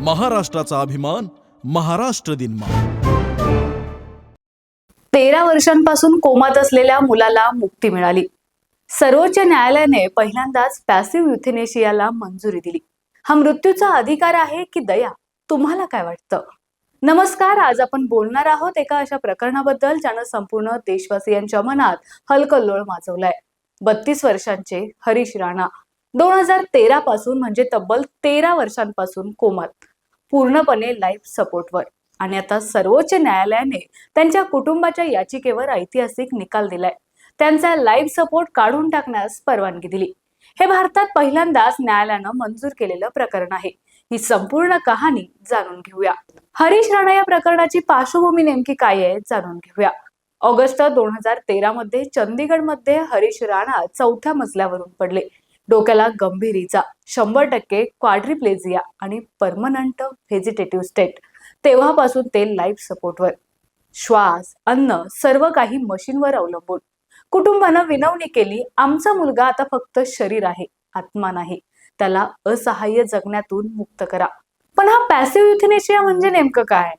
महाराष्ट्राचा अभिमान, महाराष्ट्र दिन मा। 13 वर्षांपासून कोमात असलेल्या मुलाला मुक्ती मिळाली। सर्वोच्च न्यायालयाने पहिल्यांदाच पॅसिव्ह युथेनेशियाला मंजुरी दिली। हा मृत्यूचा अधिकार आहे की दया? तुम्हाला काय वाटतं? नमस्कार, आज आपण बोलणार आहोत एका अशा प्रकरणाबद्दल ज्यानं संपूर्ण देशवासियांच्या मनात हलकल्लोळ माजवलाय। 32 वर्षांचे हरीश राणा 2013 पासून म्हणजे तब्बल 13 वर्षांपासून कोमात, पूर्णपणे लाईफ सपोर्टवर, आणि आता सर्वोच्च न्यायालयाने त्यांच्या कुटुंबाच्या याचिकेवर ऐतिहासिक निकाल दिलाय। त्यांचा लाईफ सपोर्ट काढून टाकण्यास परवानगी दिली। हे भारतात पहिल्यांदाच न्यायालयानं मंजूर केलेलं प्रकरण आहे। ही संपूर्ण कहाणी जाणून घेऊया। हरीश राणा या प्रकरणाची पार्श्वभूमी नेमकी काय आहे जाणून घेऊया। ऑगस्ट 2013 मध्ये चंदीगडमध्ये हरीश राणा 4थ्या मजल्यावरून पडले। डोक्याला गंभीर इजा, 100% क्वाड्रिप्लेजिया आणि परमनंट व्हेजिटेटिव्ह स्टेट। तेव्हापासून ते लाईफ सपोर्टवर, श्वास, अन्न सर्व काही मशीनवर अवलंबून। कुटुंबानं विनवणी केली, आमचा मुलगा आता फक्त शरीर आहे, आत्मा नाही, त्याला असहाय्य जगण्यातून मुक्त करा। पण हा पॅसिव्ह युथेनेशिया म्हणजे नेमकं काय?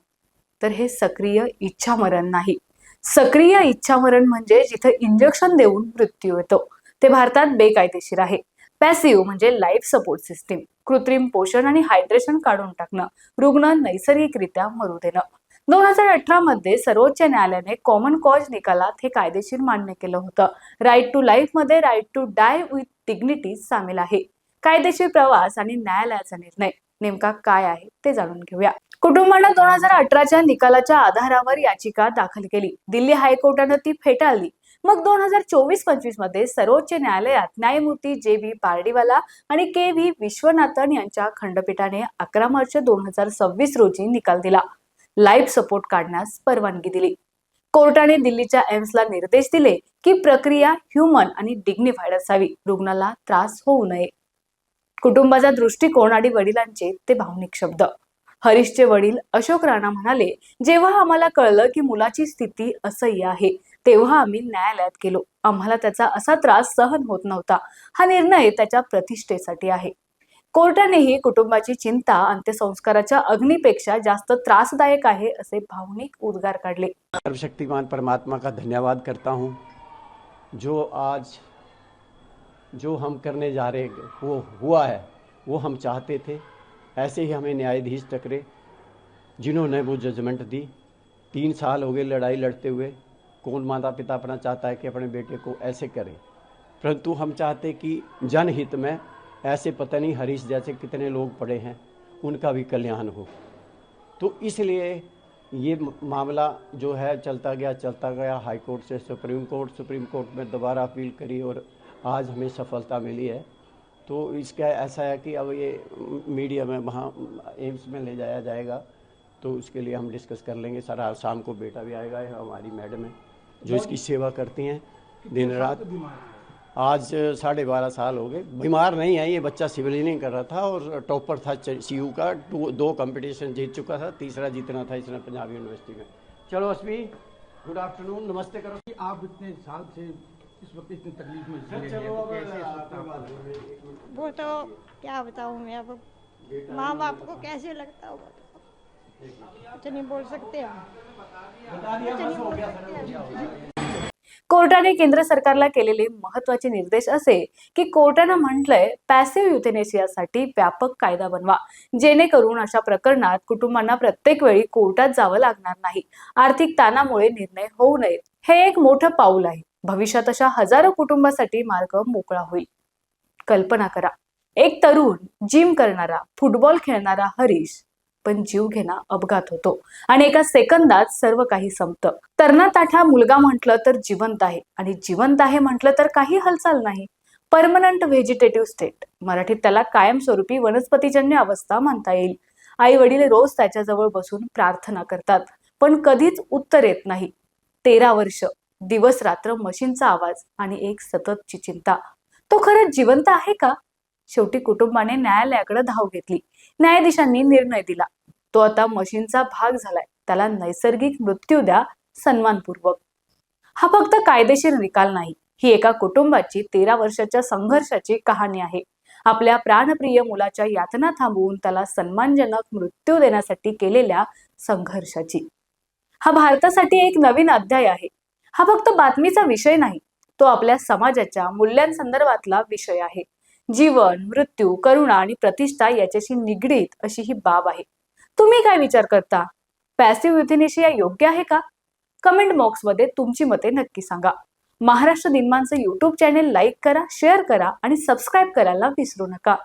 तर हे सक्रिय इच्छामरण नाही। सक्रिय इच्छामरण म्हणजे जिथे इंजेक्शन देऊन मृत्यू येतो, ते भारतात बेकायदेशीर आहे। पॅसिव्ह म्हणजे लाईफ सपोर्ट सिस्टीम, कृत्रिम पोषण आणि हायड्रेशन काढून टाकणं, रुग्ण नैसर्गिकरित्या मरू देणं। 2018 मध्ये सर्वोच्च न्यायालयाने कॉमन कॉज निकालात हे कायदेशीर मान्य केलं होतं। राईट टू लाईफ मध्ये right to die with dignity सामील आहे। कायदेशीर प्रवास आणि न्यायालयाचा निर्णय नेमका काय आहे ते जाणून घेऊया। कुटुंबानं 2018च्या निकालाच्या आधारावर याचिका दाखल केली। दिल्ली हायकोर्टानं ती फेटाळली। मग 2024-25 मध्ये सर्वोच्च न्यायालयात न्यायमूर्ती JV पार्डीवाला आणि KV विश्वनाथन यांच्या खंडपीठाने 11 मार्च 2026 रोजी निकाल दिला। लाईफ सपोर्ट काढण्यास परवानगी दिली। कोर्टाने दिल्लीच्या एम्सला निर्देश दिले की प्रक्रिया ह्युमन आणि डिग्निफाईड असावी, रुग्णाला त्रास होऊ नये। कुटुंबाचा दृष्टिकोन आणि वडिलांचे ते भावनिक शब्द। हरीशचे वडील अशोक राणा म्हणाले, जेव्हा आम्हाला कळलं की मुलाची स्थिती असह्य आहे, तेव्हा आम्ही न्यायालयात गेलो। आम्हाला त्याचा असा त्रास सहन होत नव्हता। हा निर्णय त्याच्या प्रतिष्ठेसाठी आहे। कोर्टानेही कुटुंबाची चिंता अंत्यसंस्काराच्या अग्नीपेक्षा जास्त त्रासदायक आहे असे भावनिक उद्गार काढले। सर्वशक्तिमान परमात्मा का धन्यवाद करता हूँ, जो हम करने जा रहे वो हुआ है, वो हम चाहते थे। ऐसे ही हमें न्यायाधीश टकरे जिन्होंने वो जजमेंट दी। 3 साल हो गए लड़ाई लड़ते हुए। कौन माता पिता अपना चाहता है कि अपने बेटे को ऐसे करे, परंतु हम चाहते कि जनहित में ऐसे पता नहीं हरीश जैसे कितने लोग पड़े हैं, उनका भी कल्याण हो। तो इसलिए ये मामला जो है चलता गया हाई कोर्ट से सुप्रीम कोर्ट में दोबारा अपील करी और आज हमें सफलता मिली है। तो इसका ऐसा है कि अब ये मीडिया में वहाँ एम्स में ले जाया जाएगा, तो उसके लिए हम डिस्कस कर लेंगे। सारा शाम को बेटा भी आएगा, हमारी मैडम है जो इसकी सेवा करती हैं दिन रात। आज 12.5 साल हो गए। बीमार नहीं है, ये बच्चा सिविल इंजीनियरिंग कर रहा था और टॉपर था CU का। 2 कंपटीशन जीत चुका था, तीसरा जीतना था इसने पंजाब यूनिवर्सिटी में। चलो अश्वी, गुड आफ्टरनून, नमस्ते करो। आप इतने साल से इस वक्त इतनी तकलीफ में वो तो क्या बताऊँ मैं, अब माँ बाप को कैसे लगता होगा, कुछ नहीं बोल सकते हम। कोर्टाने केंद्र सरकारला केलेले महत्त्वाचे निर्देश असे की कोर्टानं म्हटलंय पॅसिव्ह युथेनेशियासाठी व्यापक कायदा बनवा, जेणेकरून अशा प्रकरणात कुटुंबांना प्रत्येक वेळी कोर्टात जावं लागणार नाही। आर्थिक ताणामुळे निर्णय होऊ नये, हे एक मोठं पाऊल आहे। भविष्यात अशा हजारो कुटुंबासाठी मार्ग मोकळा होईल। कल्पना करा, एक तरुण जिम करणारा, फुटबॉल खेळणारा हरीश, पण जीव घेणा अपघात होतो आणि एका सेकंदात सर्व काही संपतं। तरणाताठा मुलगा म्हटलं तर जिवंत आहे, आणि जिवंत आहे म्हटलं तर काही हालचाल नाही। परमनंट व्हेजिटेटिव्ह स्टेट, मराठीत त्याला कायमस्वरूपी वनस्पतीजन्य अवस्था म्हणता येईल। आई वडील रोज त्याच्याजवळ बसून प्रार्थना करतात, पण कधीच उत्तर येत नाही। 13 वर्ष, दिवस रात्र मशीनचा आवाज आणि एक सततची चिंता, तो खरंच जिवंत आहे का? शेवटी कुटुंबाने न्यायालयाकडे धाव घेतली। न्यायाधीशांनी निर्णय दिला, तो आता मशीनचा भाग झालाय, त्याला नैसर्गिक मृत्यू द्या, सन्मानपूर्वक। हा फक्त कायदेशीर निकाल नाही, ही एका कुटुंबाची 13 वर्षाच्या संघर्षाची कहाणी आहे। आपल्या प्राणप्रिय मुलाच्या यातना थांबवून त्याला सन्मानजनक मृत्यू देण्यासाठी केलेल्या संघर्षाची. हा भारतासाठी एक नवीन अध्याय आहे. हा फक्त बातमीचा विषय नाही, तो आपल्या समाजाच्या मूल्यांसंदर्भातला विषय आहे. जीवन, मृत्यू, करुणा आणि प्रतिष्ठा याच्याशी निगडीत अशी ही बाब आहे. तुम्ही काय विचार करता? पॅसिव्ह युथेनेशिया योग्य आहे का? कमेंट बॉक्समध्ये तुमची मते नक्की सांगा. महाराष्ट्र दिनमानचं YouTube चॅनेल लाईक करा, शेअर करा आणि सबस्क्राईब करायला विसरू नका.